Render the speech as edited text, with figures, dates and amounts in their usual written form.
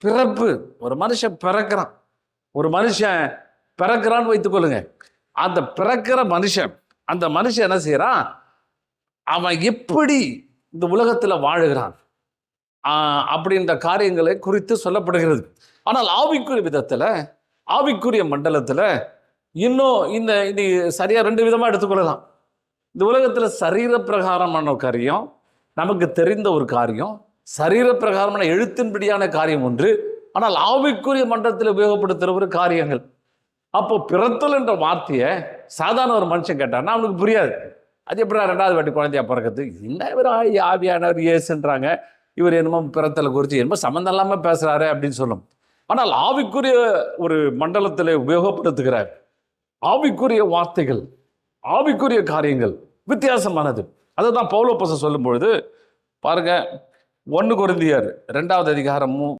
பிறப்பு. ஒரு மனுஷன் பிறக்கிறான், ஒரு மனுஷன் பிறக்கிறான்னு வைத்துக்கொள்ளுங்க. அந்த பிறக்கிற மனுஷன், அந்த மனுஷன் என்ன செய்யறான், அவன் எப்படி இந்த உலகத்துல வாழுகிறான் அப்படின்ற காரியங்களை குறித்து சொல்லப்படுகிறது. ஆனால் ஆவிக்குரிய விதத்துல, ஆவிக்குரிய மண்டலத்துல இன்னும் இந்த இது சரியா ரெண்டு விதமா எடுத்துக்கொள்ளலாம். இந்த உலகத்துல சரீர பிரகாரமான காரியம், நமக்கு தெரிந்த ஒரு காரியம், சரீர பிரகாரமான எழுத்தின்படியான காரியம் ஒன்று. ஆனால் ஆவிக்குரிய மண்டலத்தில் உபயோகப்படுத்துகிற ஒரு காரியங்கள். அப்போ பிறத்தல் என்ற வார்த்தையை சாதாரண ஒரு மனுஷன் கேட்டான்னா அவனுக்கு புரியாது. அது எப்படி ரெண்டாவது வாட்டி குழந்தையா பிறக்கிறது, என்ன இவர் ஆவியானவர் இயேசுன்றாங்க, இவர் என்னமோ பிறத்தலை குறித்து என்னமோ சம்மந்தம் இல்லாமல் பேசுறாரு அப்படின்னு சொல்லும். ஆனால் ஆவிக்குரிய ஒரு மண்டலத்தில் உபயோகப்படுத்துகிறார் ஆவிக்குரிய வார்த்தைகள், ஆவிக்குரிய காரியங்கள் வித்தியாசமானது. அதை தான் பவுல் அப்போஸ்தலன் சொல்லும் பொழுது பாருங்க, 1 கொரிந்தியர் 2வது அதிகாரம்